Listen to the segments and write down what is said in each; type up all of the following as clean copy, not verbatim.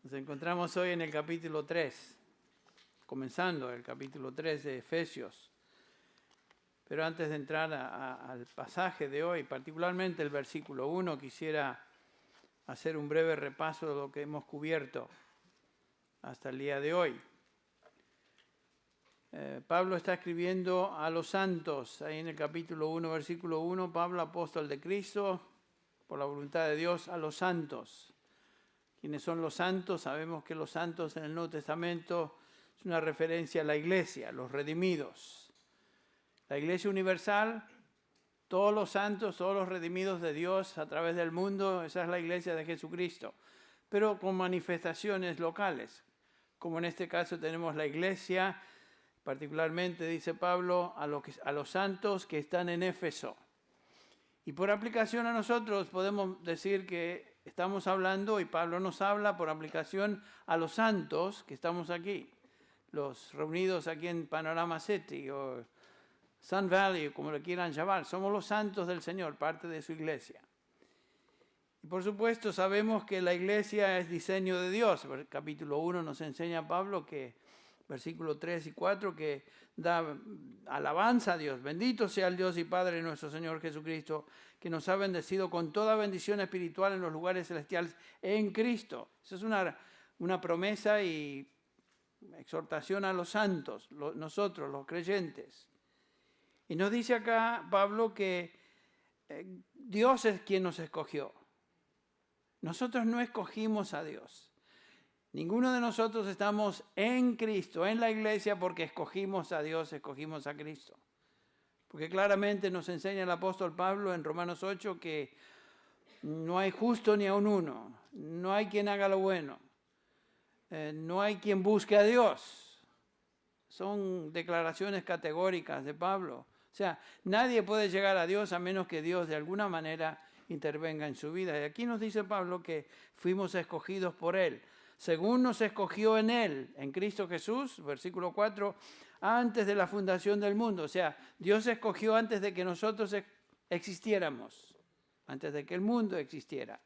Nos encontramos hoy en el capítulo 3, comenzando el capítulo 3 de Efesios. Pero antes de entrar al pasaje de hoy, particularmente el versículo 1, quisiera hacer un breve repaso de lo que hemos cubierto hasta el día de hoy. Pablo está escribiendo a los santos, ahí en el capítulo 1, versículo 1, Pablo, apóstol de Cristo, por la voluntad de Dios, a los santos. ¿Quiénes son los santos? Sabemos que los santos en el Nuevo Testamento es una referencia a la iglesia, los redimidos. La iglesia universal, todos los santos, todos los redimidos de Dios a través del mundo, esa es la iglesia de Jesucristo, pero con manifestaciones locales, como en este caso tenemos la iglesia, particularmente, dice Pablo, a los santos que están en Éfeso. Y por aplicación a nosotros podemos decir que estamos hablando, y Pablo nos habla por aplicación a los santos que estamos aquí, los reunidos aquí en Panorama City o Sun Valley, como lo quieran llamar. Somos los santos del Señor, parte de su iglesia. Y por supuesto sabemos que la iglesia es diseño de Dios. El capítulo 1 nos enseña Pablo que, versículos 3 y 4, que da alabanza a Dios. Bendito sea el Dios y Padre de nuestro Señor Jesucristo, que nos ha bendecido con toda bendición espiritual en los lugares celestiales en Cristo. Esa es una promesa y exhortación a los santos, nosotros, los creyentes. Y nos dice acá Pablo que Dios es quien nos escogió. Nosotros no escogimos a Dios. Ninguno de nosotros estamos en Cristo, en la iglesia, porque escogimos a Dios, escogimos a Cristo. Porque claramente nos enseña el apóstol Pablo en Romanos 8 que no hay justo ni aun uno, no hay quien haga lo bueno, no hay quien busque a Dios. Son declaraciones categóricas de Pablo. O sea, nadie puede llegar a Dios a menos que Dios de alguna manera intervenga en su vida. Y aquí nos dice Pablo que fuimos escogidos por Él. Según nos escogió en Él, en Cristo Jesús, versículo 4, antes de la fundación del mundo. O sea, Dios escogió antes de que nosotros existiéramos, antes de que el mundo existiera.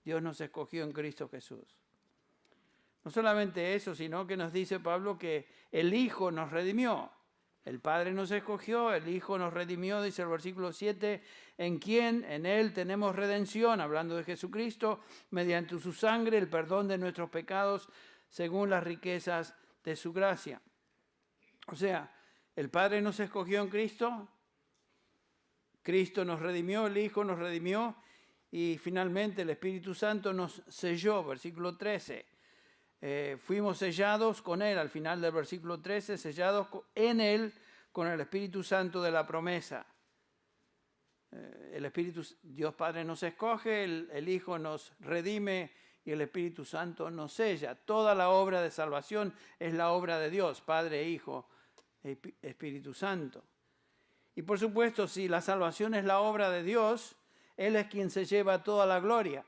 Dios nos escogió en Cristo Jesús. No solamente eso, sino que nos dice Pablo que el Hijo nos redimió. El Padre nos escogió, el Hijo nos redimió, dice el versículo 7, en quien, en Él tenemos redención, hablando de Jesucristo, mediante su sangre, el perdón de nuestros pecados, según las riquezas de su gracia. O sea, el Padre nos escogió en Cristo, Cristo nos redimió, el Hijo nos redimió, y finalmente el Espíritu Santo nos selló, versículo 13. Fuimos sellados con Él, al final del versículo 13, sellados en Él con el Espíritu Santo de la promesa. El Espíritu, Dios Padre nos escoge, el Hijo nos redime y el Espíritu Santo nos sella. Toda la obra de salvación es la obra de Dios, Padre, Hijo, Espíritu Santo. Y por supuesto, si la salvación es la obra de Dios, Él es quien se lleva toda la gloria.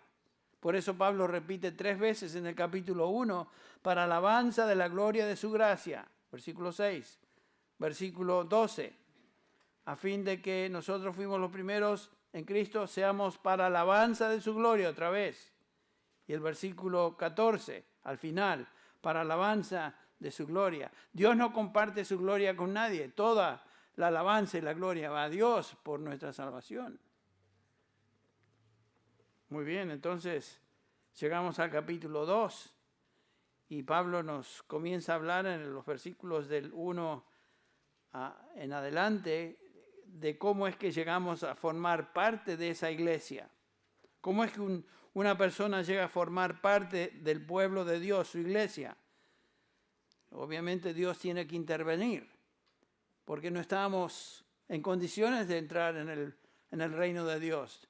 Por eso Pablo repite 3 veces en el capítulo 1, para alabanza de la gloria de su gracia, versículo 6, versículo 12, a fin de que nosotros fuimos los primeros en Cristo, seamos para alabanza de su gloria otra vez. Y el versículo 14, al final, para alabanza de su gloria. Dios no comparte su gloria con nadie, toda la alabanza y la gloria va a Dios por nuestra salvación. Muy bien, entonces llegamos al capítulo 2 y Pablo nos comienza a hablar en los versículos del 1 en adelante de cómo es que llegamos a formar parte de esa iglesia. Cómo es que una persona llega a formar parte del pueblo de Dios, su iglesia. Obviamente Dios tiene que intervenir porque no estábamos en condiciones de entrar en el reino de Dios.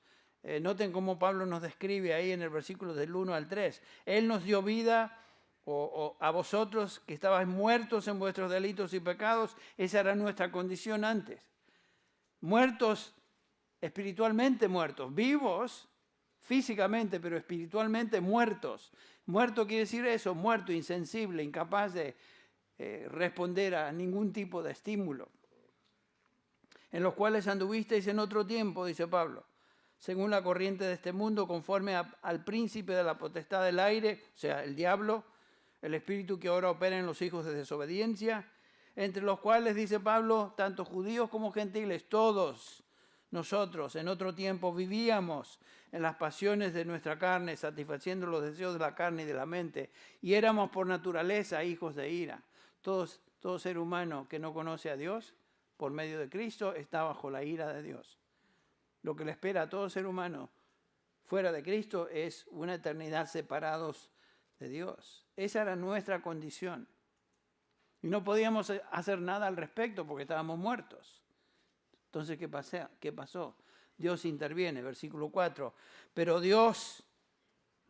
Noten cómo Pablo nos describe ahí en el versículo del 1 al 3. Él nos dio vida a vosotros que estabais muertos en vuestros delitos y pecados. Esa era nuestra condición antes. Muertos, espiritualmente muertos. Vivos físicamente, pero espiritualmente muertos. Muerto quiere decir eso, muerto, insensible, incapaz de responder a ningún tipo de estímulo. En los cuales anduvisteis en otro tiempo, dice Pablo. según la corriente de este mundo, conforme al príncipe de la potestad del aire, o sea, el diablo, el espíritu que ahora opera en los hijos de desobediencia, entre los cuales, dice Pablo, tanto judíos como gentiles, todos nosotros en otro tiempo vivíamos en las pasiones de nuestra carne, satisfaciendo los deseos de la carne y de la mente, y éramos por naturaleza hijos de ira. Todo ser humano que no conoce a Dios, por medio de Cristo, está bajo la ira de Dios. Lo que le espera a todo ser humano fuera de Cristo es una eternidad separados de Dios. Esa era nuestra condición. Y no podíamos hacer nada al respecto porque estábamos muertos. Entonces, ¿qué pasó? Dios interviene, versículo 4. Pero Dios,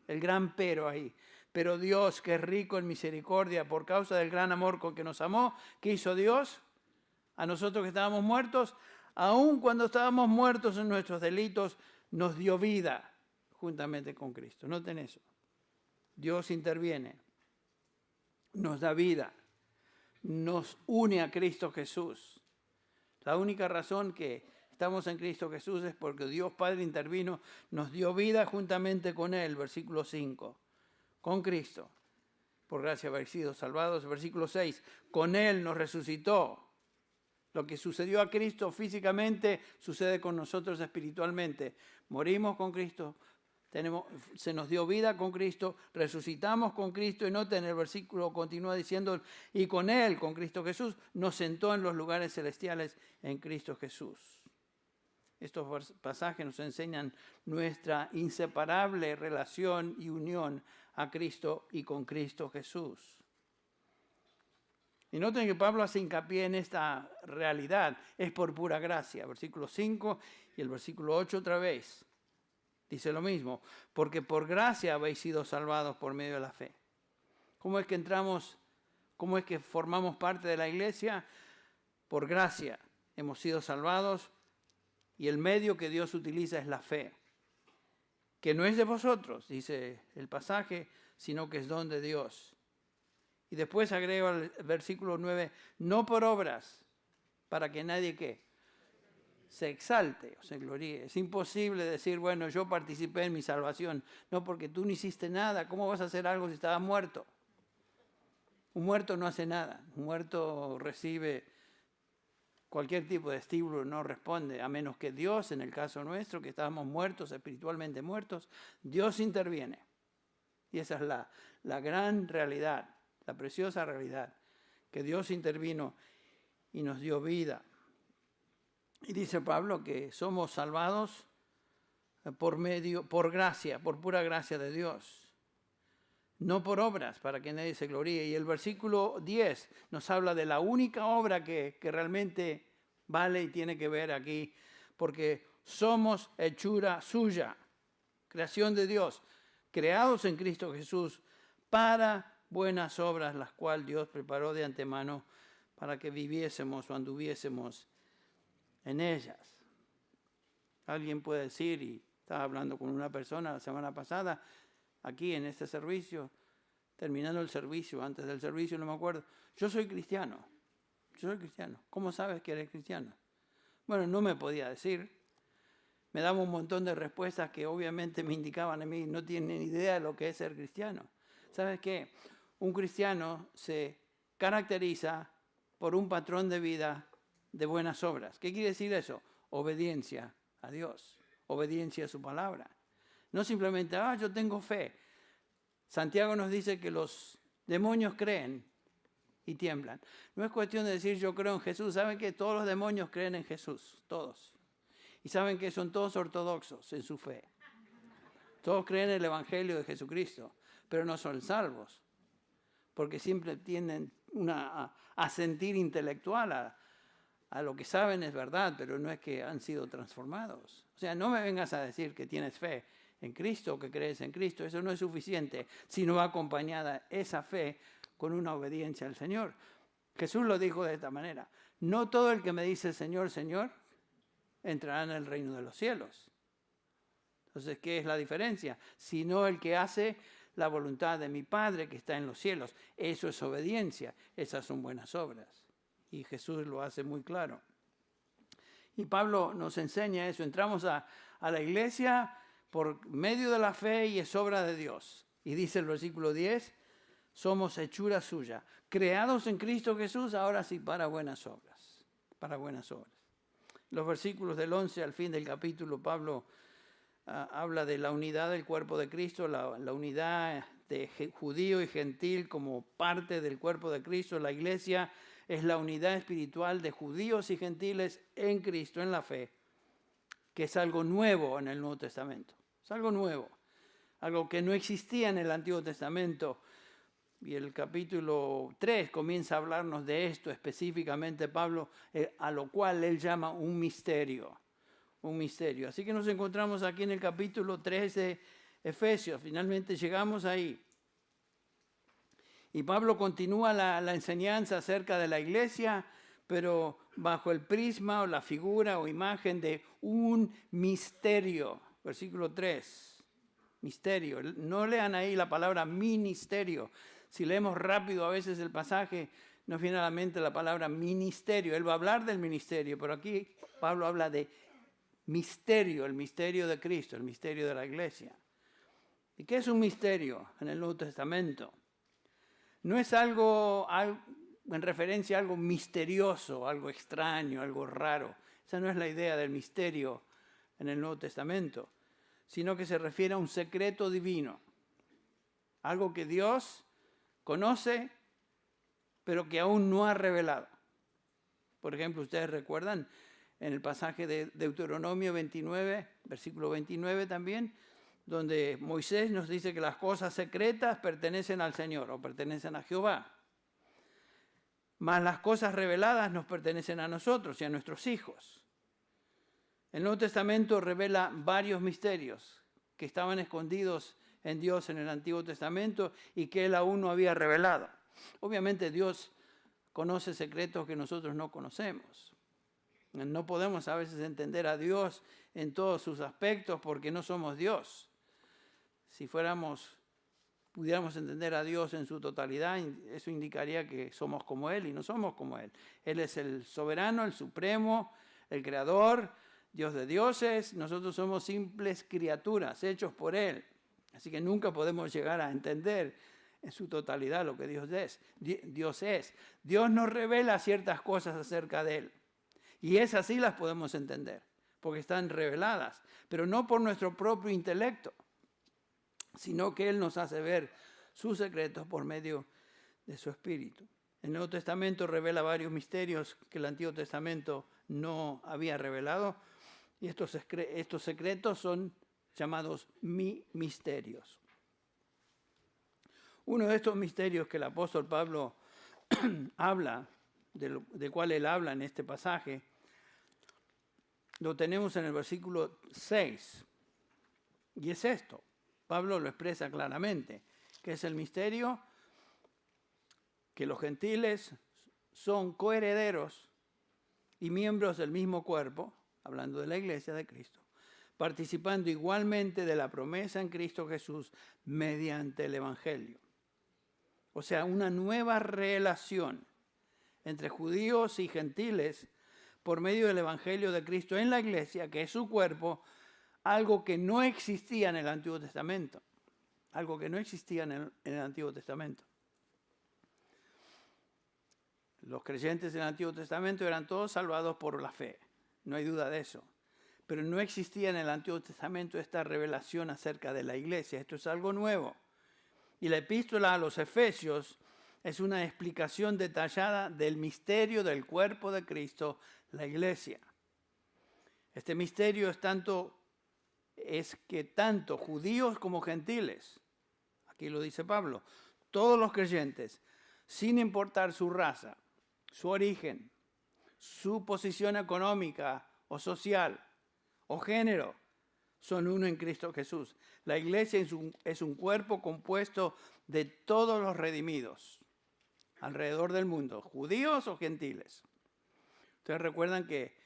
el gran pero ahí, pero Dios, que es rico en misericordia por causa del gran amor con que nos amó, ¿qué hizo Dios? A nosotros que estábamos muertos, aun cuando estábamos muertos en nuestros delitos, nos dio vida juntamente con Cristo. Noten eso. Dios interviene, nos da vida, nos une a Cristo Jesús. La única razón que estamos en Cristo Jesús es porque Dios Padre intervino, nos dio vida juntamente con Él, versículo 5, con Cristo. Por gracia habéis sido salvados, versículo 6, con Él nos resucitó. Lo que sucedió a Cristo físicamente sucede con nosotros espiritualmente. Morimos con Cristo, se nos dio vida con Cristo, resucitamos con Cristo, y noten, el versículo continúa diciendo, y con Él, con Cristo Jesús, nos sentó en los lugares celestiales en Cristo Jesús. Estos pasajes nos enseñan nuestra inseparable relación y unión a Cristo y con Cristo Jesús. Y noten que Pablo hace hincapié en esta realidad, es por pura gracia. Versículo 5 y el versículo 8 otra vez. Dice lo mismo, porque por gracia habéis sido salvados por medio de la fe. ¿Cómo es que entramos, cómo es que formamos parte de la iglesia? Por gracia hemos sido salvados y el medio que Dios utiliza es la fe. Que no es de vosotros, dice el pasaje, sino que es don de Dios. Y después agrega el versículo 9, no por obras, para que nadie ¿qué? Se exalte o se gloríe. Es imposible decir, bueno, yo participé en mi salvación. No, porque tú no hiciste nada. ¿Cómo vas a hacer algo si estabas muerto? Un muerto no hace nada. Un muerto recibe cualquier tipo de estímulo, no responde, a menos que Dios, en el caso nuestro, que estábamos muertos, espiritualmente muertos, Dios interviene. Y esa es la gran realidad, la preciosa realidad, que Dios intervino y nos dio vida. Y dice Pablo que somos salvados por gracia, por pura gracia de Dios. No por obras, para que nadie se gloríe. Y el versículo 10 nos habla de la única obra que realmente vale y tiene que ver aquí, porque somos hechura suya, creación de Dios, creados en Cristo Jesús para buenas obras, las cuales Dios preparó de antemano para que viviésemos o anduviésemos en ellas. Alguien puede decir, y estaba hablando con una persona la semana pasada, aquí en este servicio, terminando el servicio, antes del servicio, no me acuerdo, yo soy cristiano. ¿Cómo sabes que eres cristiano? Bueno, no me podía decir. Me daba un montón de respuestas que obviamente me indicaban a mí, no tienen ni idea de lo que es ser cristiano. ¿Sabes qué? Un cristiano se caracteriza por un patrón de vida de buenas obras. ¿Qué quiere decir eso? Obediencia a Dios, obediencia a su palabra. No simplemente, yo tengo fe. Santiago nos dice que los demonios creen y tiemblan. No es cuestión de decir yo creo en Jesús. ¿Saben que todos los demonios creen en Jesús? Todos. Y saben que son todos ortodoxos en su fe. Todos creen en el Evangelio de Jesucristo, pero no son salvos. Porque siempre tienden a sentir intelectual a lo que saben es verdad, pero no es que han sido transformados. O sea, no me vengas a decir que tienes fe en Cristo, que crees en Cristo. Eso no es suficiente si no va acompañada esa fe con una obediencia al Señor. Jesús lo dijo de esta manera: no todo el que me dice Señor, Señor, entrará en el reino de los cielos. Entonces, ¿qué es la diferencia? Sino el que hace la voluntad de mi Padre que está en los cielos. Eso es obediencia, esas son buenas obras. Y Jesús lo hace muy claro. Y Pablo nos enseña eso. Entramos a la iglesia por medio de la fe y es obra de Dios. Y dice el versículo 10, somos hechura suya, creados en Cristo Jesús, ahora sí para buenas obras. Para buenas obras. Los versículos del 11 al fin del capítulo, Pablo habla de la unidad del cuerpo de Cristo, la unidad de judío y gentil como parte del cuerpo de Cristo. La iglesia es la unidad espiritual de judíos y gentiles en Cristo, en la fe, que es algo nuevo en el Nuevo Testamento. Es algo nuevo, algo que no existía en el Antiguo Testamento. Y el capítulo 3 comienza a hablarnos de esto específicamente Pablo, a lo cual él llama un misterio. Un misterio. Así que nos encontramos aquí en el capítulo 3 de Efesios. Finalmente llegamos ahí. Y Pablo continúa la enseñanza acerca de la iglesia, pero bajo el prisma o la figura o imagen de un misterio. Versículo 3. Misterio. No lean ahí la palabra ministerio. Si leemos rápido a veces el pasaje, nos viene a la mente la palabra ministerio. Él va a hablar del ministerio, pero aquí Pablo habla de misterio, el misterio de Cristo, el misterio de la iglesia. ¿Y qué es un misterio en el Nuevo Testamento? No es algo en referencia a algo misterioso, algo extraño, algo raro. Esa no es la idea del misterio en el Nuevo Testamento, sino que se refiere a un secreto divino. Algo que Dios conoce, pero que aún no ha revelado. Por ejemplo, ustedes recuerdan en el pasaje de Deuteronomio 29, versículo 29 también, donde Moisés nos dice que las cosas secretas pertenecen al Señor o pertenecen a Jehová. Mas las cosas reveladas nos pertenecen a nosotros y a nuestros hijos. El Nuevo Testamento revela varios misterios que estaban escondidos en Dios en el Antiguo Testamento y que Él aún no había revelado. Obviamente Dios conoce secretos que nosotros no conocemos. No podemos a veces entender a Dios en todos sus aspectos porque no somos Dios. Si pudiéramos entender a Dios en su totalidad, eso indicaría que somos como Él y no somos como Él. Él es el soberano, el supremo, el creador, Dios de dioses. Nosotros somos simples criaturas hechos por Él. Así que nunca podemos llegar a entender en su totalidad lo que Dios es. Dios nos revela ciertas cosas acerca de Él. Y esas sí las podemos entender, porque están reveladas, pero no por nuestro propio intelecto, sino que Él nos hace ver sus secretos por medio de su Espíritu. El Nuevo Testamento revela varios misterios que el Antiguo Testamento no había revelado, y estos secretos son llamados misterios. Uno de estos misterios que el apóstol Pablo habla, de cual él habla en este pasaje, lo tenemos en el versículo 6. Y es esto. Pablo lo expresa claramente, que es el misterio que los gentiles son coherederos y miembros del mismo cuerpo, hablando de la iglesia de Cristo, participando igualmente de la promesa en Cristo Jesús mediante el Evangelio. O sea, una nueva relación entre judíos y gentiles por medio del Evangelio de Cristo en la iglesia, que es su cuerpo, algo que no existía en el Antiguo Testamento. Algo que no existía en el Antiguo Testamento. Los creyentes del Antiguo Testamento eran todos salvados por la fe, no hay duda de eso. Pero no existía en el Antiguo Testamento esta revelación acerca de la iglesia. Esto es algo nuevo. Y la epístola a los Efesios es una explicación detallada del misterio del cuerpo de Cristo, la iglesia. Este misterio es que tanto judíos como gentiles, aquí lo dice Pablo, todos los creyentes, sin importar su raza, su origen, su posición económica o social o género, son uno en Cristo Jesús. La iglesia es un cuerpo compuesto de todos los redimidos alrededor del mundo, judíos o gentiles. Ustedes recuerdan que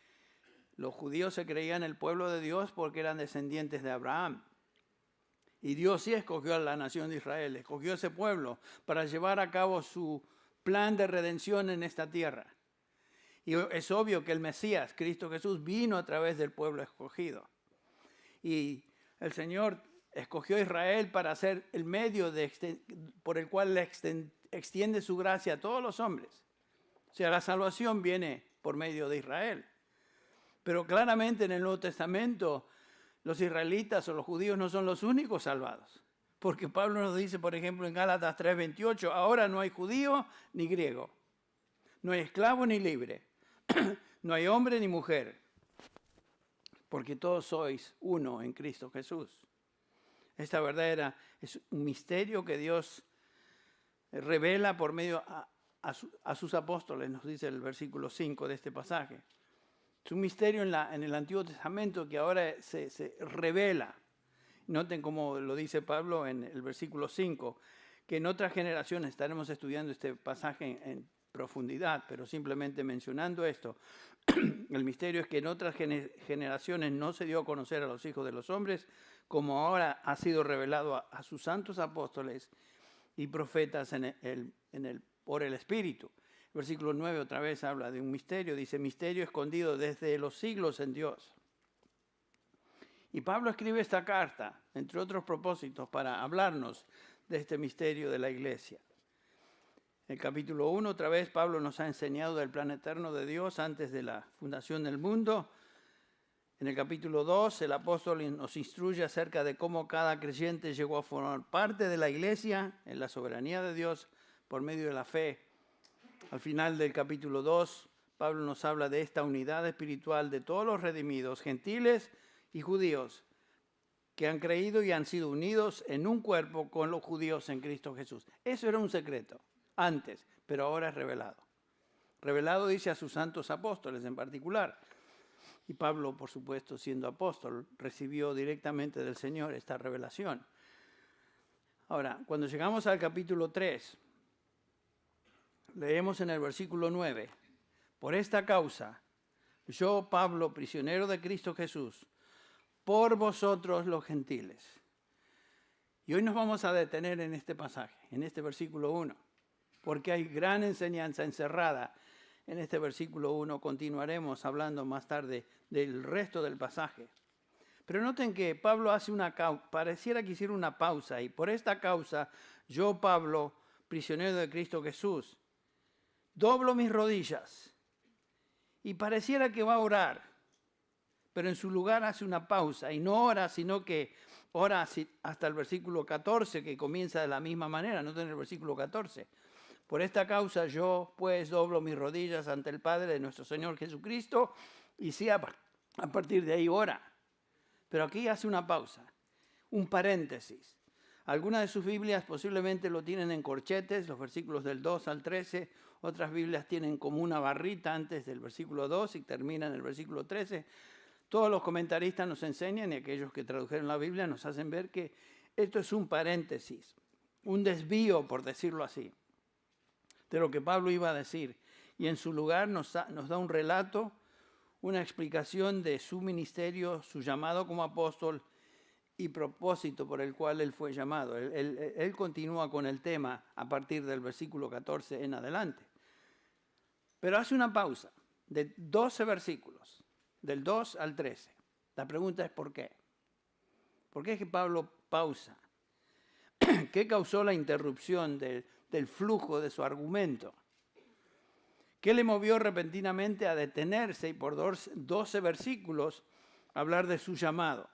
los judíos se creían el pueblo de Dios porque eran descendientes de Abraham. Y Dios sí escogió a la nación de Israel, escogió a ese pueblo para llevar a cabo su plan de redención en esta tierra. Y es obvio que el Mesías, Cristo Jesús, vino a través del pueblo escogido. Y el Señor escogió a Israel para ser el medio por el cual le extiende su gracia a todos los hombres. O sea, la salvación viene por medio de Israel. Pero claramente en el Nuevo Testamento los israelitas o los judíos no son los únicos salvados. Porque Pablo nos dice, por ejemplo, en Gálatas 3:28, ahora no hay judío ni griego, no hay esclavo ni libre, no hay hombre ni mujer, porque todos sois uno en Cristo Jesús. Esta verdad es un misterio que Dios revela por medio a sus apóstoles, nos dice el versículo 5 de este pasaje. Es un misterio en el Antiguo Testamento que ahora se revela. Noten cómo lo dice Pablo en el versículo 5, que en otras generaciones, estaremos estudiando este pasaje en profundidad, pero simplemente mencionando esto, el misterio es que en otras generaciones no se dio a conocer a los hijos de los hombres, como ahora ha sido revelado a sus santos apóstoles y profetas por el Espíritu. El versículo 9 otra vez habla de un misterio, dice, misterio escondido desde los siglos en Dios. Y Pablo escribe esta carta, entre otros propósitos, para hablarnos de este misterio de la iglesia. En el capítulo 1, otra vez, Pablo nos ha enseñado del plan eterno de Dios antes de la fundación del mundo. En el capítulo 2, el apóstol nos instruye acerca de cómo cada creyente llegó a formar parte de la iglesia en la soberanía de Dios por medio de la fe. Al final del capítulo 2, Pablo nos habla de esta unidad espiritual de todos los redimidos, gentiles y judíos, que han creído y han sido unidos en un cuerpo con los judíos en Cristo Jesús. Eso era un secreto antes, pero ahora es revelado. Revelado, dice, a sus santos apóstoles en particular. Y Pablo, por supuesto, siendo apóstol, recibió directamente del Señor esta revelación. Ahora, cuando llegamos al capítulo 3, leemos en el versículo 9, por esta causa, yo, Pablo, prisionero de Cristo Jesús, por vosotros los gentiles. Y hoy nos vamos a detener en este pasaje, en este versículo 1, porque hay gran enseñanza encerrada en este versículo 1. Continuaremos hablando más tarde del resto del pasaje. Pero noten que Pablo hace pareciera que hiciera una pausa, y por esta causa, yo, Pablo, prisionero de Cristo Jesús, doblo mis rodillas, y pareciera que va a orar. Pero en su lugar hace una pausa y no ora, sino que ora hasta el versículo 14, que comienza de la misma manera. Noten el versículo 14. Por esta causa yo pues doblo mis rodillas ante el Padre de nuestro Señor Jesucristo, y sí, a partir de ahí ora. Pero aquí hace una pausa, un paréntesis. Algunas de sus Biblias posiblemente lo tienen en corchetes, los versículos del 2 al 13. Otras Biblias tienen como una barrita antes del versículo 2 y terminan en el versículo 13. Todos los comentaristas nos enseñan, y aquellos que tradujeron la Biblia nos hacen ver que esto es un paréntesis, un desvío, por decirlo así, de lo que Pablo iba a decir. Y en su lugar nos da un relato, una explicación de su ministerio, su llamado como apóstol y propósito por el cual él fue llamado. Él continúa con el tema a partir del versículo 14 en adelante. Pero hace una pausa de 12 versículos. Del 2 al 13. La pregunta es ¿por qué? ¿Por qué es que Pablo pausa? ¿Qué causó la interrupción del flujo de su argumento? ¿Qué le movió repentinamente a detenerse y por 12 versículos hablar de su llamado?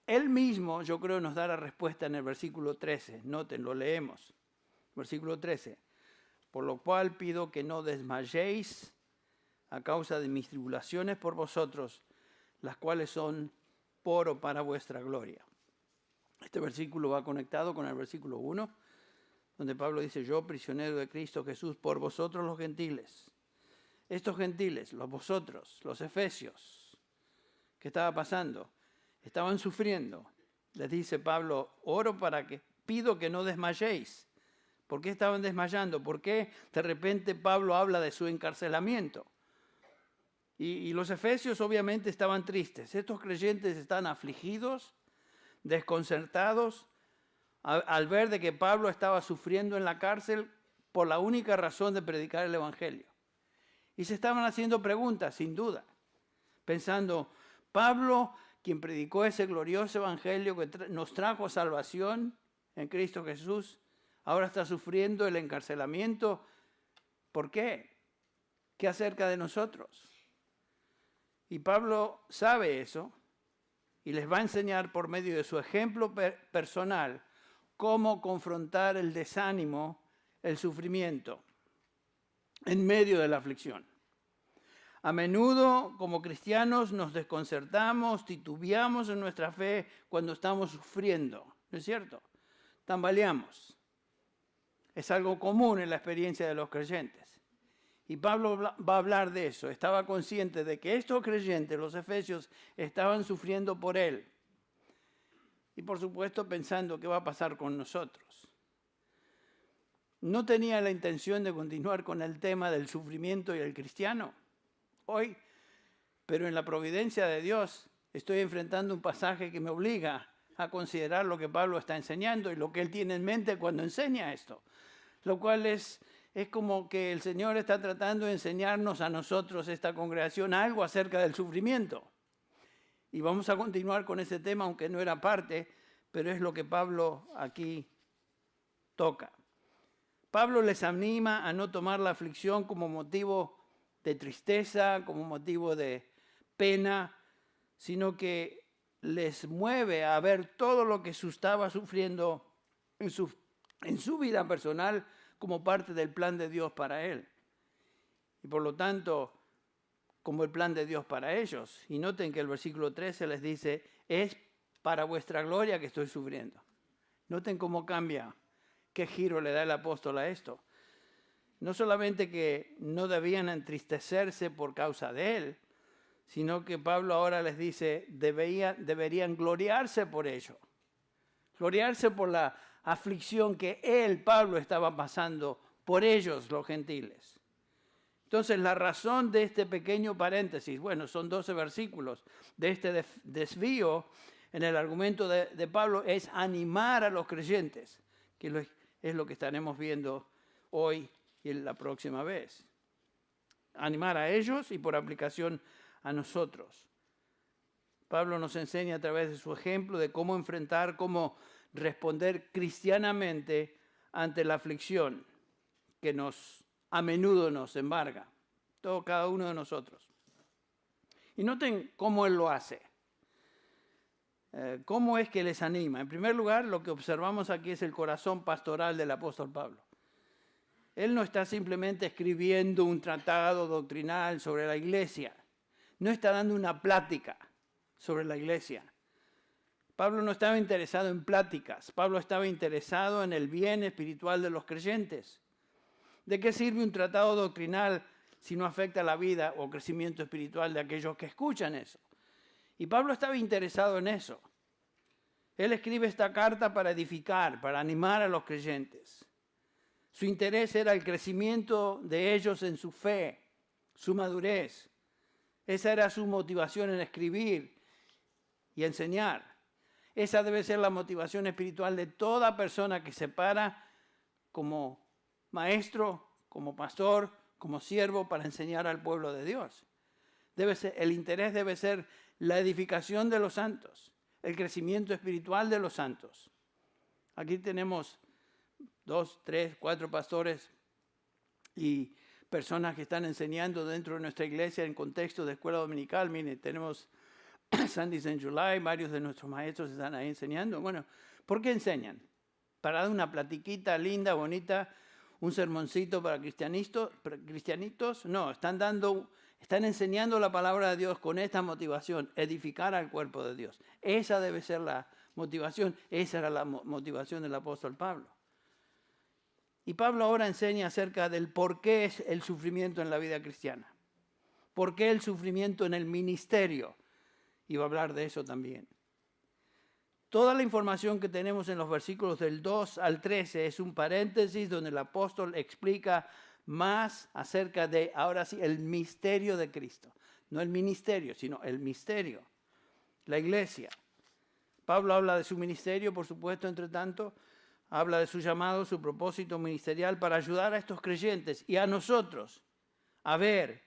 Él mismo, yo creo, nos da la respuesta en el versículo 13. Noten, lo leemos. Versículo 13. Por lo cual pido que no desmayéis a causa de mis tribulaciones por vosotros, las cuales son por o para vuestra gloria. Este versículo va conectado con el versículo 1, donde Pablo dice, yo, prisionero de Cristo Jesús, por vosotros los gentiles. Estos gentiles, los vosotros, los efesios, ¿qué estaba pasando? Estaban sufriendo. Les dice Pablo, pido que no desmayéis. ¿Por qué estaban desmayando? ¿Por qué de repente Pablo habla de su encarcelamiento? Y los efesios obviamente estaban tristes. Estos creyentes están afligidos, desconcertados, al ver de que Pablo estaba sufriendo en la cárcel por la única razón de predicar el Evangelio. Y se estaban haciendo preguntas, sin duda, pensando, Pablo, quien predicó ese glorioso evangelio que nos trajo salvación en Cristo Jesús, ahora está sufriendo el encarcelamiento. ¿Por qué? ¿Qué acerca de nosotros? Y Pablo sabe eso y les va a enseñar por medio de su ejemplo personal cómo confrontar el desánimo, el sufrimiento en medio de la aflicción. A menudo, como cristianos, nos desconcertamos, titubeamos en nuestra fe cuando estamos sufriendo, ¿no es cierto? Tambaleamos. Es algo común en la experiencia de los creyentes. Y Pablo va a hablar de eso. Estaba consciente de que estos creyentes, los efesios, estaban sufriendo por él. Y por supuesto pensando qué va a pasar con nosotros. No tenía la intención de continuar con el tema del sufrimiento y el cristiano hoy, pero en la providencia de Dios estoy enfrentando un pasaje que me obliga a considerar lo que Pablo está enseñando y lo que él tiene en mente cuando enseña esto, lo cual es como que el Señor está tratando de enseñarnos a nosotros, esta congregación, algo acerca del sufrimiento. Y vamos a continuar con ese tema, aunque no era parte, pero es lo que Pablo aquí toca. Pablo les anima a no tomar la aflicción como motivo de tristeza, como motivo de pena, sino que les mueve a ver todo lo que estaba sufriendo en su vida personal como parte del plan de Dios para él. Y por lo tanto, como el plan de Dios para ellos. Y noten que el versículo 13 les dice, es para vuestra gloria que estoy sufriendo. Noten cómo cambia, qué giro le da el apóstol a esto. No solamente que no debían entristecerse por causa de él, sino que Pablo ahora les dice, deberían gloriarse por ello. Gloriarse por la aflicción que él, Pablo, estaba pasando por ellos, los gentiles. Entonces, la razón de este pequeño paréntesis, bueno, son 12 versículos, de este desvío en el argumento de Pablo, es animar a los creyentes, que es lo que estaremos viendo hoy y la próxima vez. Animar a ellos y por aplicación a nosotros. Pablo nos enseña a través de su ejemplo de cómo enfrentar, cómo responder cristianamente ante la aflicción que a menudo nos embarga, cada uno de nosotros. Y noten cómo él lo hace. ¿Cómo es que les anima? En primer lugar, lo que observamos aquí es el corazón pastoral del apóstol Pablo. Él no está simplemente escribiendo un tratado doctrinal sobre la iglesia. No está dando una plática sobre la iglesia. Pablo no estaba interesado en pláticas. Pablo estaba interesado en el bien espiritual de los creyentes. ¿De qué sirve un tratado doctrinal si no afecta la vida o crecimiento espiritual de aquellos que escuchan eso? Y Pablo estaba interesado en eso. Él escribe esta carta para edificar, para animar a los creyentes. Su interés era el crecimiento de ellos en su fe, su madurez. Esa era su motivación en escribir y enseñar. Esa debe ser la motivación espiritual de toda persona que se para como maestro, como pastor, como siervo para enseñar al pueblo de Dios. El interés debe ser la edificación de los santos, el crecimiento espiritual de los santos. Aquí tenemos 2, 3, 4 pastores y personas que están enseñando dentro de nuestra iglesia en contexto de escuela dominical. Miren, tenemos Sundays in July, varios de nuestros maestros están ahí enseñando. Bueno, ¿por qué enseñan? ¿Para dar una platiquita linda, bonita, un sermoncito para cristianitos? No, están enseñando la palabra de Dios con esta motivación, edificar al cuerpo de Dios. Esa debe ser la motivación, esa era la motivación del apóstol Pablo. Y Pablo ahora enseña acerca del por qué es el sufrimiento en la vida cristiana. ¿Por qué el sufrimiento en el ministerio? Y va a hablar de eso también. Toda la información que tenemos en los versículos del 2 al 13 es un paréntesis donde el apóstol explica más acerca de, ahora sí, el misterio de Cristo. No el ministerio, sino el misterio. La iglesia. Pablo habla de su ministerio, por supuesto, entre tanto. Habla de su llamado, su propósito ministerial para ayudar a estos creyentes y a nosotros a ver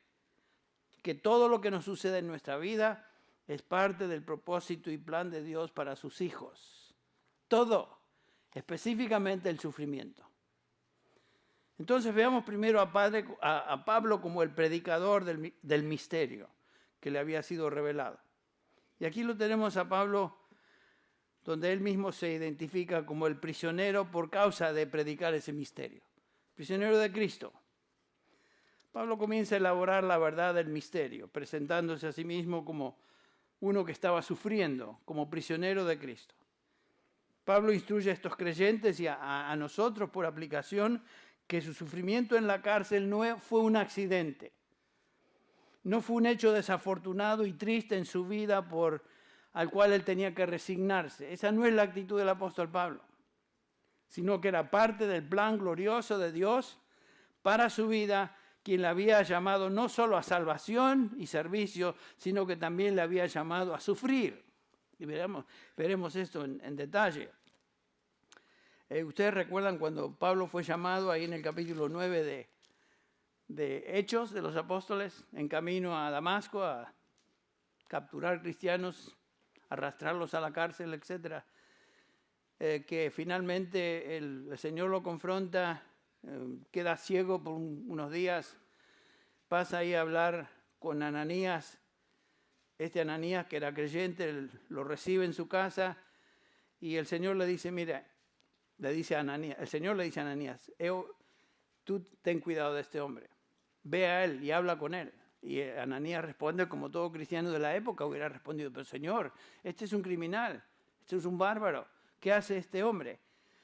que todo lo que nos sucede en nuestra vida es parte del propósito y plan de Dios para sus hijos. Todo, específicamente el sufrimiento. Entonces veamos primero a Pablo como el predicador del misterio que le había sido revelado. Y aquí lo tenemos a Pablo, donde él mismo se identifica como el prisionero por causa de predicar ese misterio. Prisionero de Cristo. Pablo comienza a elaborar la verdad del misterio, presentándose a sí mismo como uno que estaba sufriendo, como prisionero de Cristo. Pablo instruye a estos creyentes y a nosotros por aplicación que su sufrimiento en la cárcel no fue un accidente. No fue un hecho desafortunado y triste en su vida al cual él tenía que resignarse. Esa no es la actitud del apóstol Pablo, sino que era parte del plan glorioso de Dios para su vida, quien le había llamado no solo a salvación y servicio, sino que también le había llamado a sufrir. Y veremos esto en detalle. Ustedes recuerdan cuando Pablo fue llamado ahí en el capítulo 9 de Hechos de los Apóstoles, en camino a Damasco, a capturar cristianos, arrastrarlos a la cárcel, etc. Que finalmente el Señor lo confronta, queda ciego por unos días, pasa ahí a hablar con Ananías. Este Ananías, que era creyente, lo recibe en su casa y el Señor le dice, mira, el Señor le dice a Ananías, tú ten cuidado de este hombre, ve a él y habla con él. Y Ananías responde como todo cristiano de la época hubiera respondido, pero Señor, este es un criminal, este es un bárbaro, ¿qué hace este hombre?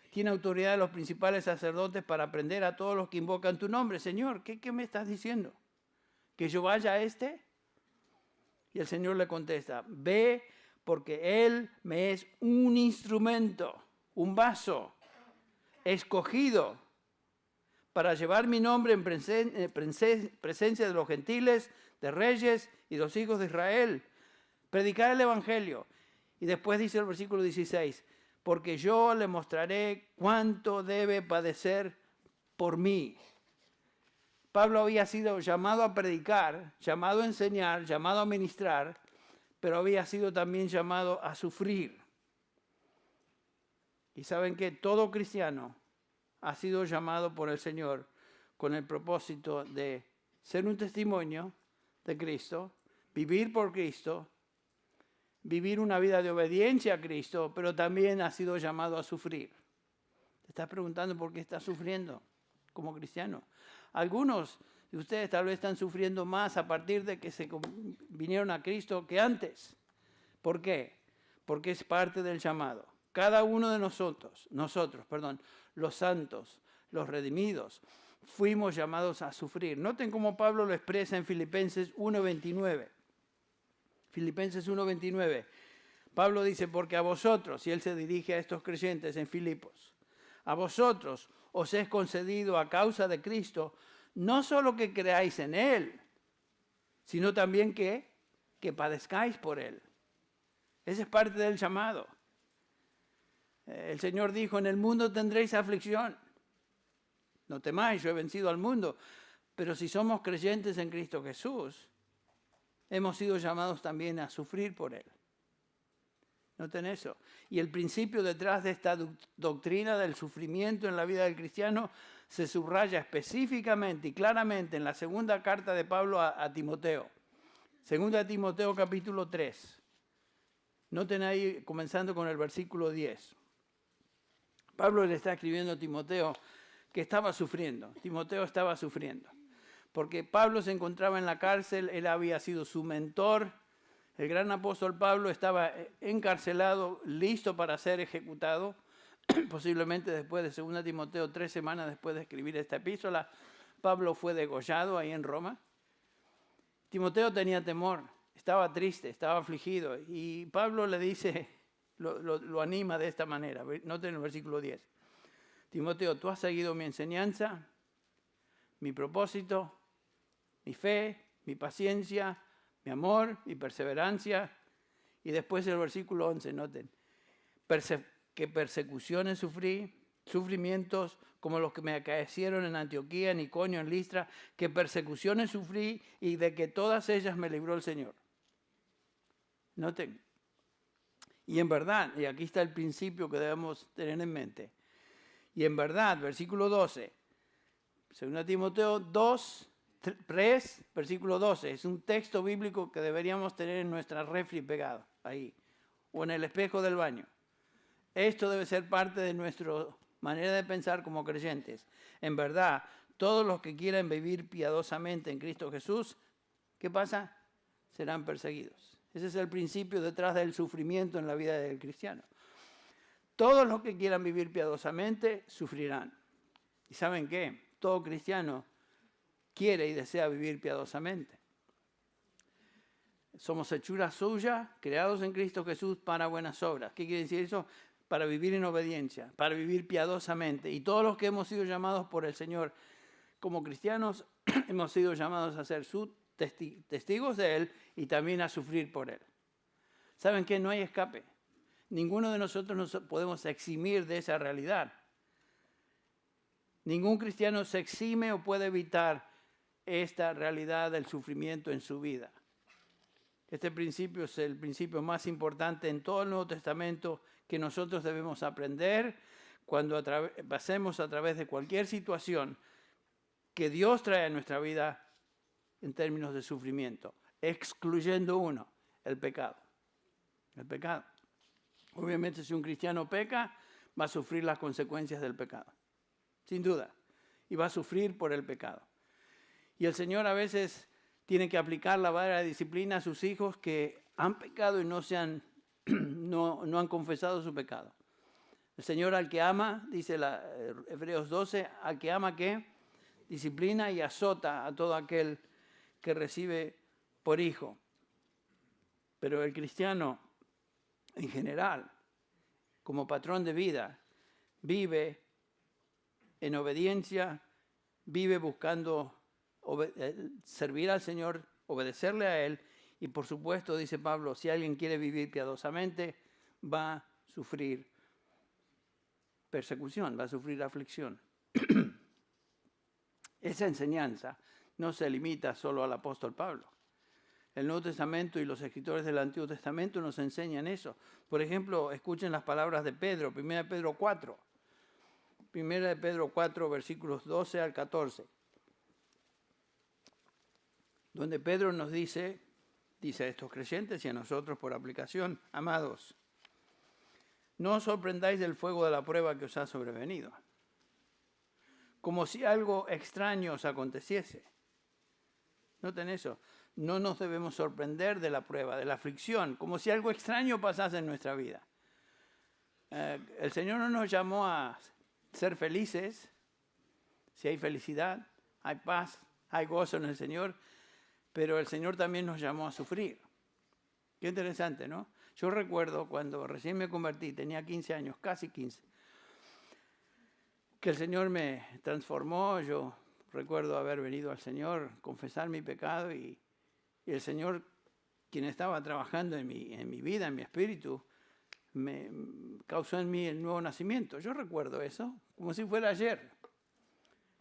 Tiene autoridad de los principales sacerdotes para prender a todos los que invocan tu nombre. Señor, ¿qué me estás diciendo? ¿Que yo vaya a este? Y el Señor le contesta, ve porque él me es un instrumento, un vaso, escogido para llevar mi nombre en presencia de los gentiles, de reyes y de los hijos de Israel. Predicar el evangelio. Y después dice el versículo 16, porque yo le mostraré cuánto debe padecer por mí. Pablo había sido llamado a predicar, llamado a enseñar, llamado a ministrar, pero había sido también llamado a sufrir. Y saben que todo cristiano ha sido llamado por el Señor con el propósito de ser un testimonio de Cristo, vivir por Cristo, vivir una vida de obediencia a Cristo, pero también ha sido llamado a sufrir. Te estás preguntando por qué estás sufriendo como cristiano. Algunos de ustedes tal vez están sufriendo más a partir de que se vinieron a Cristo que antes. ¿Por qué? Porque es parte del llamado. Cada uno de nosotros, los santos, los redimidos, fuimos llamados a sufrir. Noten cómo Pablo lo expresa en Filipenses 1:29. Filipenses 1:29. Pablo dice, porque a vosotros, y él se dirige a estos creyentes en Filipos, a vosotros os es concedido a causa de Cristo, no solo que creáis en Él, sino también que padezcáis por Él. Ese es parte del llamado. El Señor dijo, en el mundo tendréis aflicción. No temáis, yo he vencido al mundo. Pero si somos creyentes en Cristo Jesús, hemos sido llamados también a sufrir por Él. Noten eso. Y el principio detrás de esta doctrina del sufrimiento en la vida del cristiano se subraya específicamente y claramente en la segunda carta de Pablo a Timoteo. Segunda Timoteo capítulo 3. Noten ahí, comenzando con el versículo 10. Pablo le está escribiendo a Timoteo que estaba sufriendo. Timoteo estaba sufriendo. Porque Pablo se encontraba en la cárcel, él había sido su mentor. El gran apóstol Pablo estaba encarcelado, listo para ser ejecutado. Posiblemente después de 2 Timoteo, 3 semanas después de escribir esta epístola, Pablo fue degollado ahí en Roma. Timoteo tenía temor, estaba triste, estaba afligido. Y Pablo le dice, lo anima de esta manera. Noten el versículo 10. Timoteo, tú has seguido mi enseñanza, mi propósito, mi fe, mi paciencia, mi amor, mi perseverancia. Y después el versículo 11, noten. Que persecuciones sufrí, sufrimientos como los que me acaecieron en Antioquía, en Iconio, en Listra, que persecuciones sufrí y de que todas ellas me libró el Señor. Noten. Y en verdad, y aquí está el principio que debemos tener en mente. Y en verdad, versículo 12, 2 Timoteo 2, 3, versículo 12, es un texto bíblico que deberíamos tener en nuestra refri pegado, ahí, o en el espejo del baño. Esto debe ser parte de nuestra manera de pensar como creyentes. En verdad, todos los que quieran vivir piadosamente en Cristo Jesús, ¿qué pasa? Serán perseguidos. Ese es el principio detrás del sufrimiento en la vida del cristiano. Todos los que quieran vivir piadosamente sufrirán. ¿Y saben qué? Todo cristiano quiere y desea vivir piadosamente. Somos hechura suya, creados en Cristo Jesús para buenas obras. ¿Qué quiere decir eso? Para vivir en obediencia, para vivir piadosamente. Y todos los que hemos sido llamados por el Señor como cristianos, hemos sido llamados a ser sus testigos de Él y también a sufrir por Él. ¿Saben qué? No hay escape. Ninguno de nosotros nos podemos eximir de esa realidad. Ningún cristiano se exime o puede evitar esta realidad del sufrimiento en su vida. Este principio es el principio más importante en todo el Nuevo Testamento que nosotros debemos aprender cuando pasemos a través de cualquier situación que Dios trae a nuestra vida en términos de sufrimiento, excluyendo uno, el pecado. El pecado. Obviamente, si un cristiano peca, va a sufrir las consecuencias del pecado, sin duda, y va a sufrir por el pecado. Y el Señor a veces tiene que aplicar la vara de disciplina a sus hijos que han pecado y no han confesado su pecado. El Señor al que ama, dice Hebreos 12, al que ama, ¿qué? Disciplina y azota a todo aquel que recibe por hijo. Pero el cristiano, en general, como patrón de vida, vive en obediencia, vive buscando servir al Señor, obedecerle a Él, y por supuesto, dice Pablo, si alguien quiere vivir piadosamente, va a sufrir persecución, va a sufrir aflicción. Esa enseñanza no se limita solo al apóstol Pablo. El Nuevo Testamento y los escritores del Antiguo Testamento nos enseñan eso. Por ejemplo, escuchen las palabras de Pedro, 1 Pedro 4. 1 Pedro 4, versículos 12 al 14. Donde Pedro nos dice a estos creyentes y a nosotros por aplicación, amados, no os sorprendáis del fuego de la prueba que os ha sobrevenido, como si algo extraño os aconteciese. Noten eso. No nos debemos sorprender de la prueba, de la aflicción, como si algo extraño pasase en nuestra vida. El Señor no nos llamó a ser felices. Si hay felicidad, hay paz, hay gozo en el Señor, pero el Señor también nos llamó a sufrir. Qué interesante, ¿no? Yo recuerdo cuando recién me convertí, tenía 15 años, casi 15, que el Señor me transformó. Yo recuerdo haber venido al Señor, confesar mi pecado y el Señor, quien estaba trabajando en mi vida, en mi espíritu, me causó en mí el nuevo nacimiento. Yo recuerdo eso como si fuera ayer.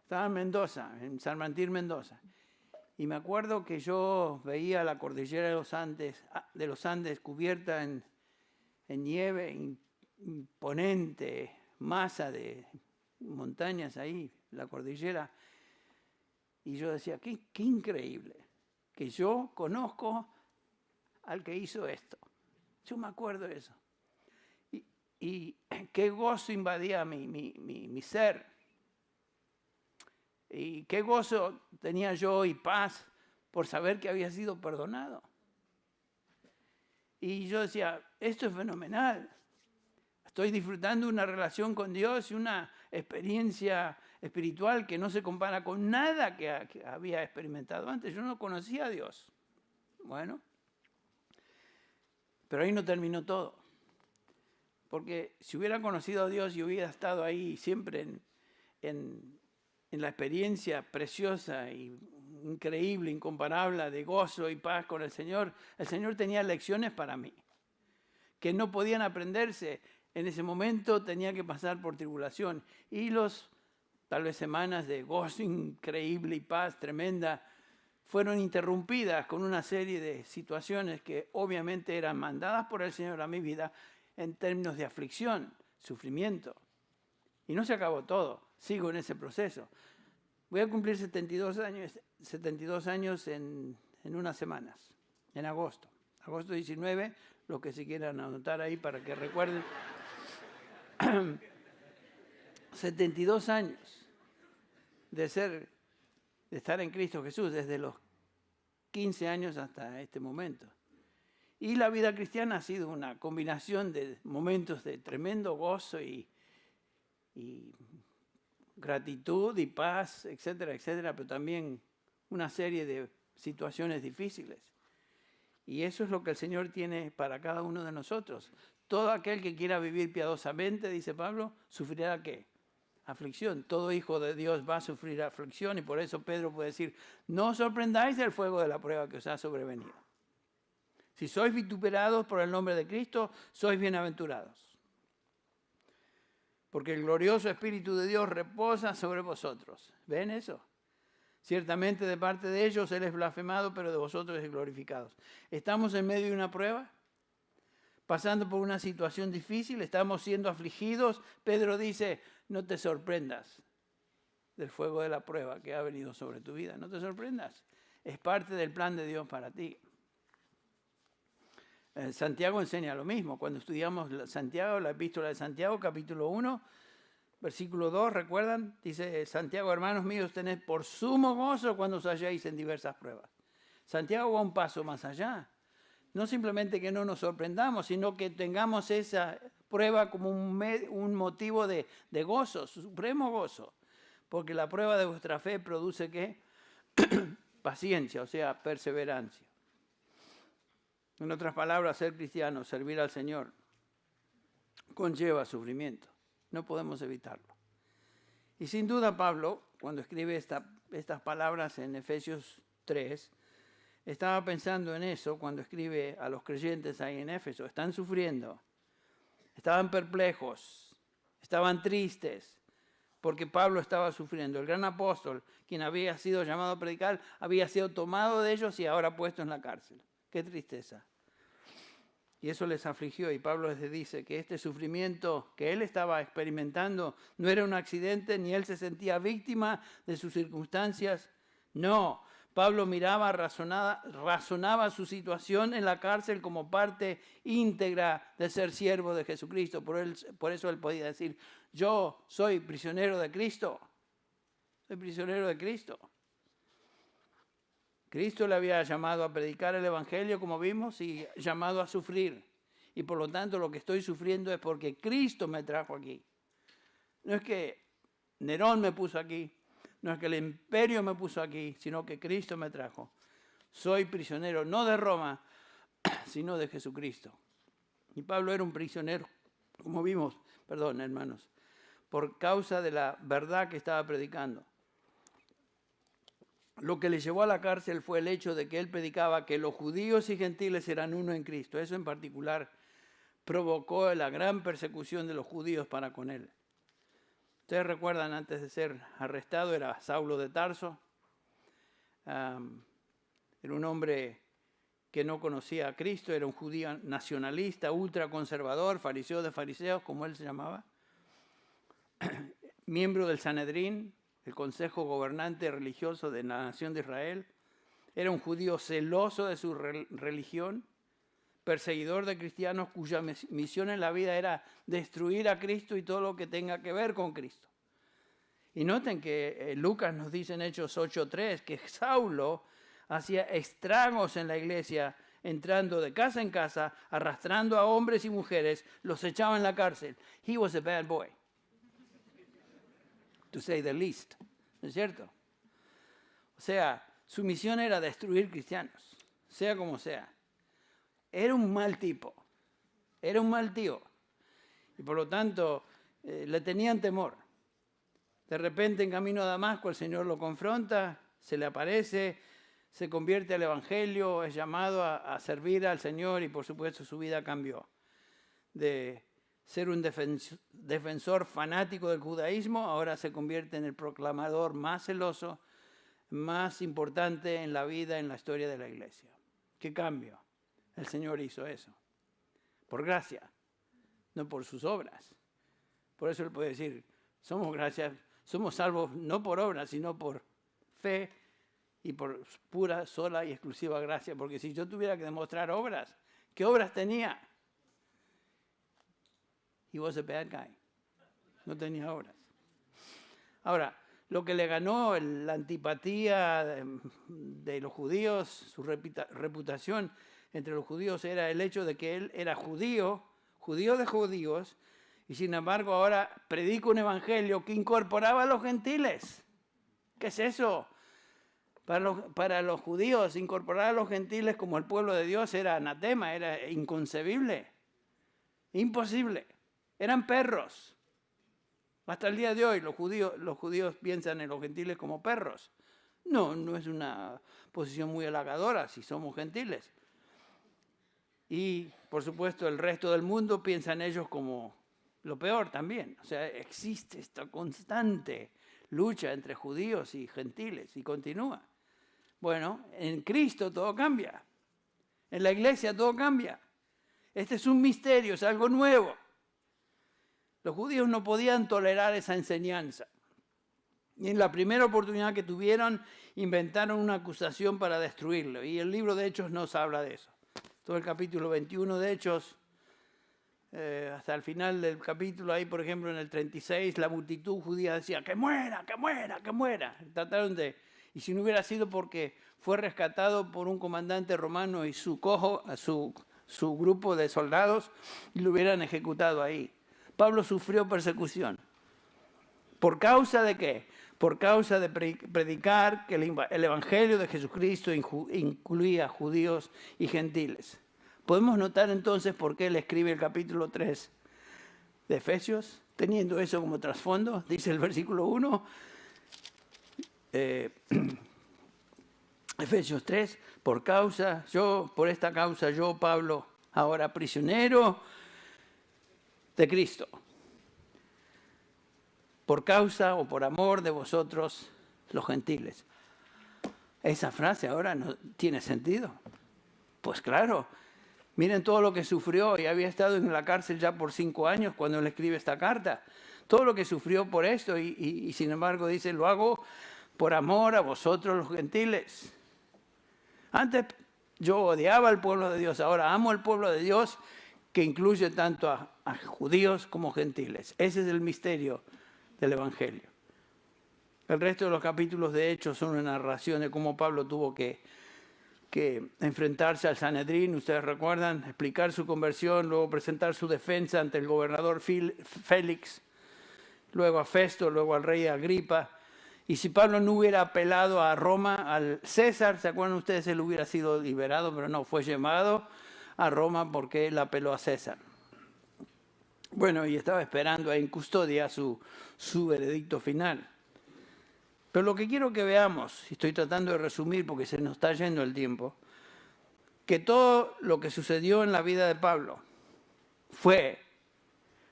Estaba en Mendoza, en San Martín, Mendoza. Y me acuerdo que yo veía la cordillera de los Andes cubierta en nieve imponente, masa de montañas ahí, la cordillera. Y yo decía, qué increíble, que yo conozco al que hizo esto. Yo me acuerdo de eso. Y qué gozo invadía mi ser. Y qué gozo tenía yo y paz por saber que había sido perdonado. Y yo decía, esto es fenomenal. Estoy disfrutando una relación con Dios y una experiencia espiritual que no se compara con nada que había experimentado antes. Yo no conocía a Dios. Bueno, pero ahí no terminó todo. Porque si hubiera conocido a Dios y hubiera estado ahí siempre en la experiencia preciosa y increíble, incomparable de gozo y paz con el Señor tenía lecciones para mí que no podían aprenderse en ese momento tenía que pasar por tribulación y tal vez semanas de gozo increíble y paz tremenda fueron interrumpidas con una serie de situaciones que obviamente eran mandadas por el Señor a mi vida en términos de aflicción, sufrimiento. Y no se acabó todo, sigo en ese proceso. Voy a cumplir 72 años en unas semanas, en agosto. Agosto 19, los que se quieran anotar ahí para que recuerden. 72 años de estar en Cristo Jesús, desde los 15 años hasta este momento. Y la vida cristiana ha sido una combinación de momentos de tremendo gozo y gratitud y paz, etcétera, etcétera, pero también una serie de situaciones difíciles. Y eso es lo que el Señor tiene para cada uno de nosotros. Todo aquel que quiera vivir piadosamente, dice Pablo, sufrirá ¿qué? Aflicción. Todo hijo de Dios va a sufrir aflicción y por eso Pedro puede decir, no os sorprendáis del fuego de la prueba que os ha sobrevenido. Si sois vituperados por el nombre de Cristo, sois bienaventurados. Porque el glorioso Espíritu de Dios reposa sobre vosotros. ¿Ven eso? Ciertamente de parte de ellos Él es blasfemado, pero de vosotros es glorificado. ¿Estamos en medio de una prueba? ¿Pasando por una situación difícil? ¿Estamos siendo afligidos? Pedro dice, no te sorprendas del fuego de la prueba que ha venido sobre tu vida. No te sorprendas. Es parte del plan de Dios para ti. Santiago enseña lo mismo. Cuando estudiamos Santiago, la epístola de Santiago, capítulo 1, versículo 2, ¿recuerdan? Dice Santiago, hermanos míos, tened por sumo gozo cuando os halléis en diversas pruebas. Santiago va un paso más allá. No simplemente que no nos sorprendamos, sino que tengamos esa prueba como un motivo de gozo, supremo gozo. Porque la prueba de vuestra fe produce ¿qué? Paciencia, o sea, perseverancia. En otras palabras, ser cristiano, servir al Señor, conlleva sufrimiento. No podemos evitarlo. Y sin duda Pablo, cuando escribe estas palabras en Efesios 3, estaba pensando en eso cuando escribe a los creyentes ahí en Éfeso. Están sufriendo, estaban perplejos, estaban tristes, porque Pablo estaba sufriendo. El gran apóstol, quien había sido llamado a predicar, había sido tomado de ellos y ahora puesto en la cárcel. Qué tristeza. Y eso les afligió y Pablo les dice que este sufrimiento que él estaba experimentando no era un accidente, ni él se sentía víctima de sus circunstancias. No, Pablo miraba, razonaba su situación en la cárcel como parte íntegra de ser siervo de Jesucristo. Por eso él podía decir, yo soy prisionero de Cristo. Soy prisionero de Cristo. Cristo le había llamado a predicar el Evangelio, como vimos, y llamado a sufrir. Y por lo tanto lo que estoy sufriendo es porque Cristo me trajo aquí. No es que Nerón me puso aquí, no es que el imperio me puso aquí, sino que Cristo me trajo. Soy prisionero no de Roma, sino de Jesucristo. Y Pablo era un prisionero, como vimos, perdón, hermanos, por causa de la verdad que estaba predicando. Lo que le llevó a la cárcel fue el hecho de que él predicaba que los judíos y gentiles eran uno en Cristo. Eso en particular provocó la gran persecución de los judíos para con él. Ustedes recuerdan, antes de ser arrestado, era Saulo de Tarso. Era un hombre que no conocía a Cristo, era un judío nacionalista, ultraconservador, fariseo de fariseos, como él se llamaba. Miembro del Sanedrín, el consejo gobernante religioso de la nación de Israel. Era un judío celoso de su religión, perseguidor de cristianos cuya misión en la vida era destruir a Cristo y todo lo que tenga que ver con Cristo. Y noten que Lucas nos dice en Hechos 8:3 que Saulo hacía estragos en la iglesia, entrando de casa en casa, arrastrando a hombres y mujeres, los echaba en la cárcel. He was a bad boy, to say the least, ¿no es cierto? O sea, su misión era destruir cristianos, sea como sea. Era un mal tipo, era un mal tío, y por lo tanto le tenían temor. De repente en camino a Damasco el Señor lo confronta, se le aparece, se convierte al Evangelio, es llamado a servir al Señor y por supuesto su vida cambió. De ser un defensor fanático del judaísmo, ahora se convierte en el proclamador más celoso, más importante en la vida, en la historia de la iglesia. ¿Qué cambio? El Señor hizo eso. Por gracia, no por sus obras. Por eso Él puede decir, somos salvos no por obras, sino por fe y por pura, sola y exclusiva gracia. Porque si yo tuviera que demostrar obras, ¿qué obras tenía? He was a bad guy. No tenía obras. Ahora, lo que le ganó la antipatía de los judíos, su reputación entre los judíos era el hecho de que él era judío de judíos, y sin embargo ahora predica un evangelio que incorporaba a los gentiles. ¿Qué es eso? Para los judíos, incorporar a los gentiles como el pueblo de Dios era anatema, era inconcebible, imposible. Eran perros. Hasta el día de hoy los judíos piensan en los gentiles como perros. No es una posición muy halagadora si somos gentiles. Y, por supuesto, el resto del mundo piensa en ellos como lo peor también. O sea, existe esta constante lucha entre judíos y gentiles y continúa. Bueno, en Cristo todo cambia. En la iglesia todo cambia. Este es un misterio, es algo nuevo. Los judíos no podían tolerar esa enseñanza. Y en la primera oportunidad que tuvieron, inventaron una acusación para destruirlo. Y el libro de Hechos nos habla de eso. Todo el capítulo 21 de Hechos, hasta el final del capítulo, ahí por ejemplo en el 36, la multitud judía decía, ¡que muera, que muera, que muera! Trataron de, y si no hubiera sido porque fue rescatado por un comandante romano y su grupo de soldados, y lo hubieran ejecutado ahí. Pablo sufrió persecución. ¿Por causa de qué? Por causa de predicar que el Evangelio de Jesucristo incluía judíos y gentiles. Podemos notar entonces por qué él escribe el capítulo 3 de Efesios, teniendo eso como trasfondo. Dice el versículo 1, Efesios 3, por esta causa yo, Pablo, ahora prisionero de Cristo, por causa o por amor de vosotros los gentiles. Esa frase ahora no tiene sentido. Pues claro, miren todo lo que sufrió, y había estado en la cárcel ya por 5 años cuando él escribe esta carta. Todo lo que sufrió por esto y sin embargo dice, lo hago por amor a vosotros los gentiles. Antes yo odiaba al pueblo de Dios, ahora amo al pueblo de Dios, que incluye tanto a judíos como gentiles. Ese es el misterio del Evangelio. El resto de los capítulos de Hechos son una narración de cómo Pablo tuvo que enfrentarse al Sanedrín, ustedes recuerdan, explicar su conversión, luego presentar su defensa ante el gobernador Félix, luego a Festo, luego al rey Agripa. Y si Pablo no hubiera apelado a Roma, al César, ¿se acuerdan ustedes? Él hubiera sido liberado, pero no, fue llamado a Roma porque él apeló a César. Bueno, y estaba esperando en custodia su veredicto final. Pero lo que quiero que veamos, y estoy tratando de resumir porque se nos está yendo el tiempo, que todo lo que sucedió en la vida de Pablo fue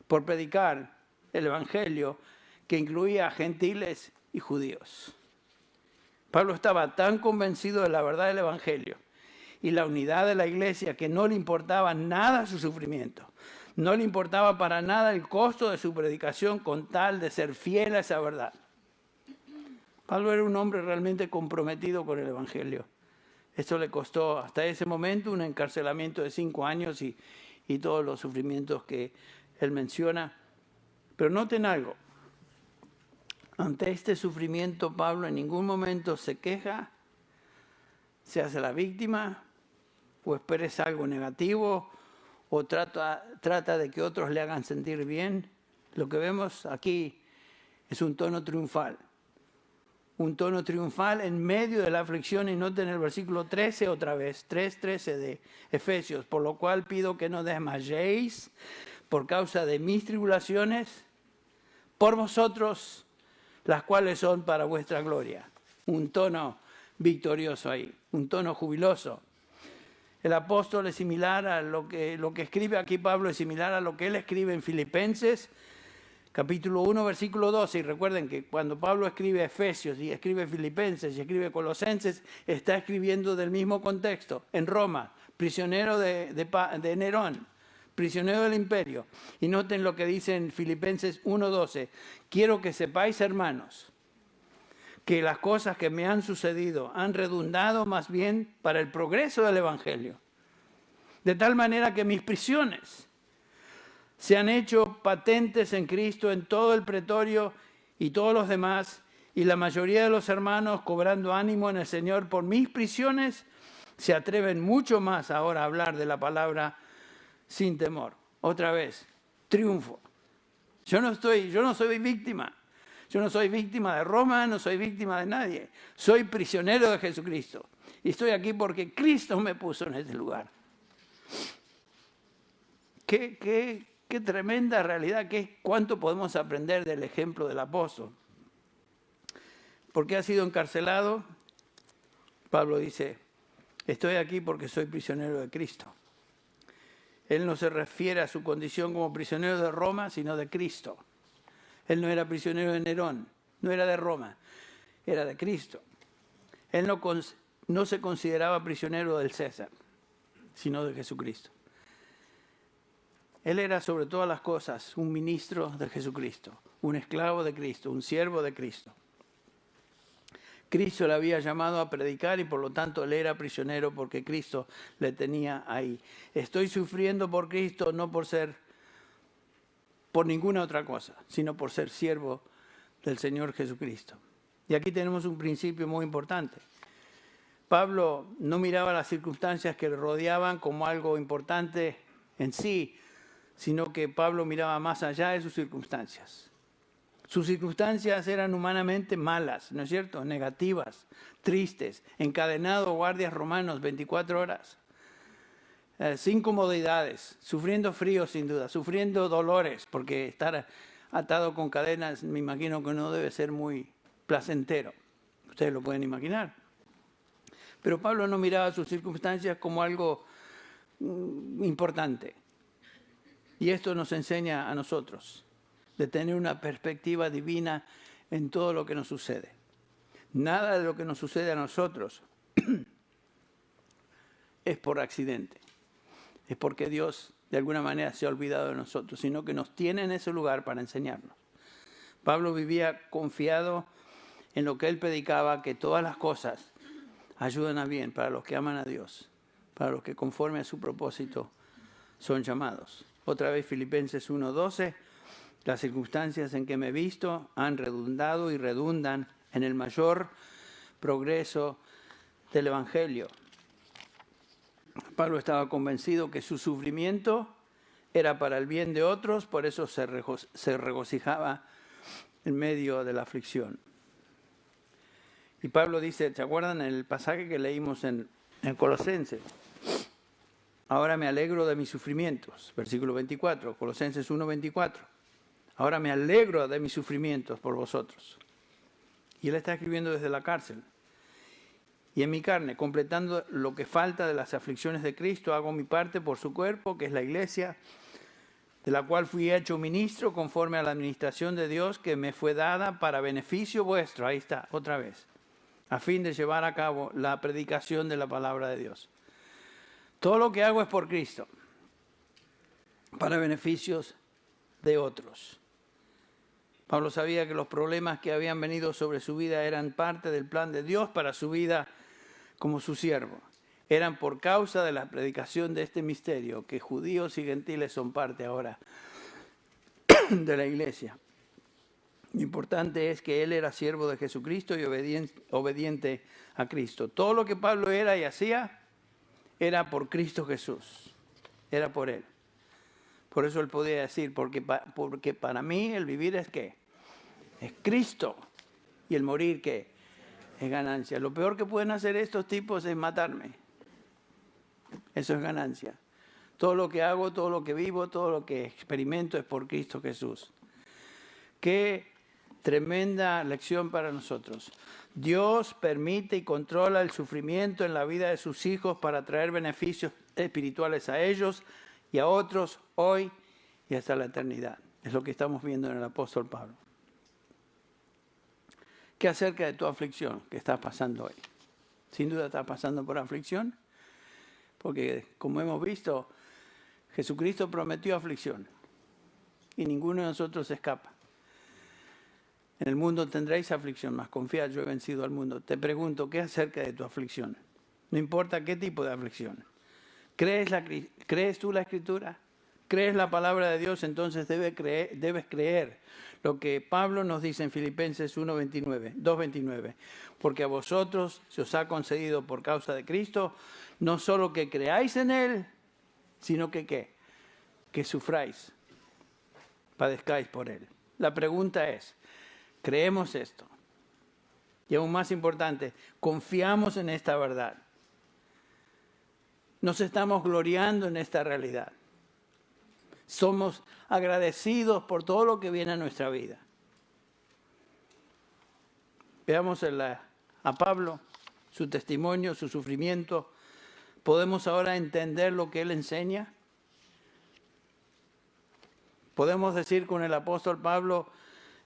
por predicar el Evangelio que incluía a gentiles y judíos. Pablo estaba tan convencido de la verdad del Evangelio y la unidad de la iglesia que no le importaba nada su sufrimiento. No le importaba para nada el costo de su predicación con tal de ser fiel a esa verdad. Pablo era un hombre realmente comprometido con el Evangelio. Esto le costó hasta ese momento un encarcelamiento de 5 años y todos los sufrimientos que él menciona. Pero noten algo. Ante este sufrimiento, Pablo en ningún momento se queja, se hace la víctima o expresa algo negativo o trata de que otros le hagan sentir bien. Lo que vemos aquí es un tono triunfal. Un tono triunfal en medio de la aflicción, y noten el versículo 13 otra vez, 3:13 de Efesios, por lo cual pido que no desmayéis por causa de mis tribulaciones, por vosotros, las cuales son para vuestra gloria. Un tono victorioso ahí, un tono jubiloso. El apóstol es similar a lo que escribe aquí Pablo, es similar a lo que él escribe en Filipenses, capítulo 1, versículo 12. Y recuerden que cuando Pablo escribe Efesios y escribe Filipenses y escribe Colosenses, está escribiendo del mismo contexto. En Roma, prisionero de Nerón, prisionero del imperio. Y noten lo que dice en Filipenses 1:12. Quiero que sepáis, hermanos, que las cosas que me han sucedido han redundado más bien para el progreso del Evangelio. De tal manera que mis prisiones se han hecho patentes en Cristo en todo el pretorio y todos los demás, y la mayoría de los hermanos, cobrando ánimo en el Señor por mis prisiones, se atreven mucho más ahora a hablar de la palabra sin temor. Otra vez, triunfo. Yo no soy víctima. Yo no soy víctima de Roma, no soy víctima de nadie. Soy prisionero de Jesucristo. Y estoy aquí porque Cristo me puso en este lugar. Qué tremenda realidad, cuánto podemos aprender del ejemplo del apóstol. Porque ha sido encarcelado, Pablo dice, estoy aquí porque soy prisionero de Cristo. Él no se refiere a su condición como prisionero de Roma, sino de Cristo. Él no era prisionero de Nerón, no era de Roma, era de Cristo. Él no se consideraba prisionero del César, sino de Jesucristo. Él era sobre todas las cosas un ministro de Jesucristo, un esclavo de Cristo, un siervo de Cristo. Cristo le había llamado a predicar y por lo tanto él era prisionero porque Cristo le tenía ahí. Estoy sufriendo por Cristo, no por ninguna otra cosa, sino por ser siervo del Señor Jesucristo. Y aquí tenemos un principio muy importante. Pablo no miraba las circunstancias que le rodeaban como algo importante en sí, sino que Pablo miraba más allá de sus circunstancias. Sus circunstancias eran humanamente malas, ¿no es cierto? Negativas, tristes, encadenado a guardias romanos 24 horas. Sin comodidades, sufriendo frío sin duda, sufriendo dolores, porque estar atado con cadenas me imagino que no debe ser muy placentero. Ustedes lo pueden imaginar. Pero Pablo no miraba sus circunstancias como algo importante. Y esto nos enseña a nosotros de tener una perspectiva divina en todo lo que nos sucede. Nada de lo que nos sucede a nosotros es por accidente. Es porque Dios de alguna manera se ha olvidado de nosotros, sino que nos tiene en ese lugar para enseñarnos. Pablo vivía confiado en lo que él predicaba, que todas las cosas ayudan a bien para los que aman a Dios, para los que conforme a su propósito son llamados. Otra vez Filipenses 1:12, las circunstancias en que me he visto han redundado y redundan en el mayor progreso del Evangelio. Pablo estaba convencido que su sufrimiento era para el bien de otros, por eso se regocijaba en medio de la aflicción. Y Pablo dice, ¿se acuerdan el pasaje que leímos en Colosenses? Ahora me alegro de mis sufrimientos, versículo 24, Colosenses 1:24. Ahora me alegro de mis sufrimientos por vosotros. Y él está escribiendo desde la cárcel. Y en mi carne, completando lo que falta de las aflicciones de Cristo, hago mi parte por su cuerpo, que es la iglesia, de la cual fui hecho ministro conforme a la administración de Dios que me fue dada para beneficio vuestro. Ahí está, otra vez. A fin de llevar a cabo la predicación de la palabra de Dios. Todo lo que hago es por Cristo, para beneficios de otros. Pablo sabía que los problemas que habían venido sobre su vida eran parte del plan de Dios para su vida como su siervo. Eran por causa de la predicación de este misterio que judíos y gentiles son parte ahora de la iglesia. Lo importante es que él era siervo de Jesucristo y obediente a Cristo. Todo lo que Pablo era y hacía era por Cristo Jesús, era por él. Por eso él podía decir, porque para mí el vivir es ¿qué? Es Cristo. Y el morir ¿qué? Es ganancia. Lo peor que pueden hacer estos tipos es matarme. Eso es ganancia. Todo lo que hago, todo lo que vivo, todo lo que experimento es por Cristo Jesús. Qué Tremenda lección para nosotros. Dios permite y controla el sufrimiento en la vida de sus hijos para traer beneficios espirituales a ellos y a otros hoy y hasta la eternidad. Es lo que estamos viendo en el apóstol Pablo. ¿Qué acerca de tu aflicción que estás pasando hoy? Sin duda estás pasando por aflicción, porque como hemos visto, Jesucristo prometió aflicción y ninguno de nosotros escapa. En el mundo tendréis aflicción, mas confía, yo he vencido al mundo. Te pregunto, ¿qué acerca de tu aflicción? No importa qué tipo de aflicción. ¿Crees tú la Escritura? ¿Crees la palabra de Dios? Entonces debes creer lo que Pablo nos dice en Filipenses 2:29. Porque a vosotros se os ha concedido por causa de Cristo, no solo que creáis en Él, sino que ¿qué? Que sufráis, padezcáis por Él. La pregunta es, ¿creemos esto? Y aún más importante, ¿confiamos en esta verdad? ¿Nos estamos gloriando en esta realidad? ¿Somos agradecidos por todo lo que viene a nuestra vida? Veamos a Pablo, su testimonio, su sufrimiento. ¿Podemos ahora entender lo que él enseña? Podemos decir con el apóstol Pablo,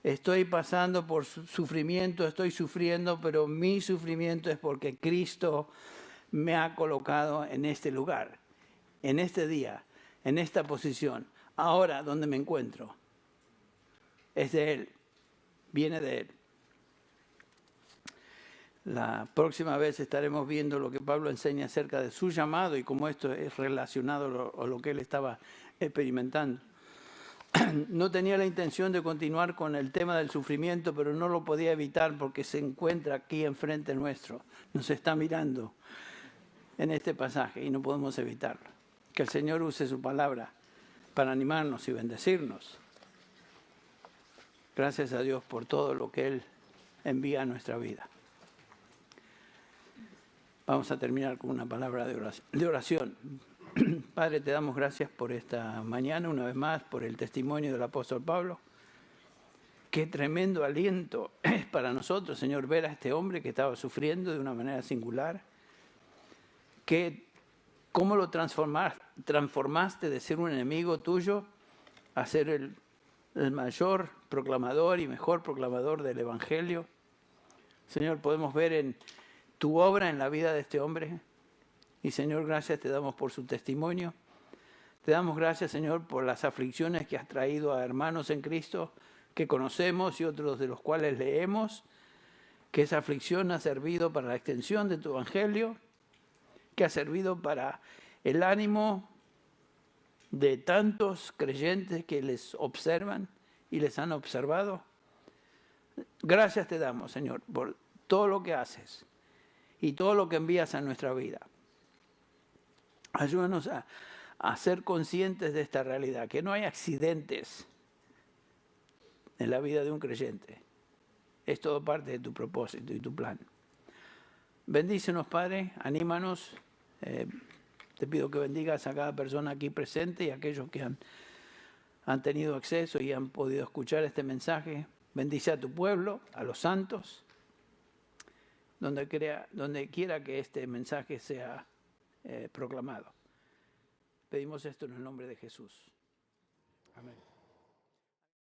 estoy pasando por sufrimiento, estoy sufriendo, pero mi sufrimiento es porque Cristo me ha colocado en este lugar, en este día, en esta posición. Ahora donde me encuentro es de Él, viene de Él. La próxima vez estaremos viendo lo que Pablo enseña acerca de su llamado y cómo esto es relacionado a lo que él estaba experimentando. No tenía la intención de continuar con el tema del sufrimiento, pero no lo podía evitar porque se encuentra aquí enfrente nuestro. Nos está mirando en este pasaje y no podemos evitarlo. Que el Señor use su palabra para animarnos y bendecirnos. Gracias a Dios por todo lo que Él envía a nuestra vida. Vamos a terminar con una palabra de oración. Padre, te damos gracias por esta mañana, una vez más, por el testimonio del apóstol Pablo. Qué tremendo aliento es para nosotros, Señor, ver a este hombre que estaba sufriendo de una manera singular. ¿Cómo lo transformaste de ser un enemigo tuyo a ser el mayor proclamador y mejor proclamador del Evangelio? Señor, podemos ver en tu obra en la vida de este hombre. Y Señor, gracias te damos por su testimonio. Te damos gracias, Señor, por las aflicciones que has traído a hermanos en Cristo que conocemos y otros de los cuales leemos, que esa aflicción ha servido para la extensión de tu Evangelio, que ha servido para el ánimo de tantos creyentes que les observan y les han observado. Gracias te damos, Señor, por todo lo que haces y todo lo que envías a nuestra vida. Ayúdanos a ser conscientes de esta realidad, que no hay accidentes en la vida de un creyente. Es todo parte de tu propósito y tu plan. Bendícenos, Padre, anímanos. Te pido que bendigas a cada persona aquí presente y a aquellos que han tenido acceso y han podido escuchar este mensaje. Bendice a tu pueblo, a los santos, donde quiera que este mensaje sea proclamado. Pedimos esto en el nombre de Jesús. Amén.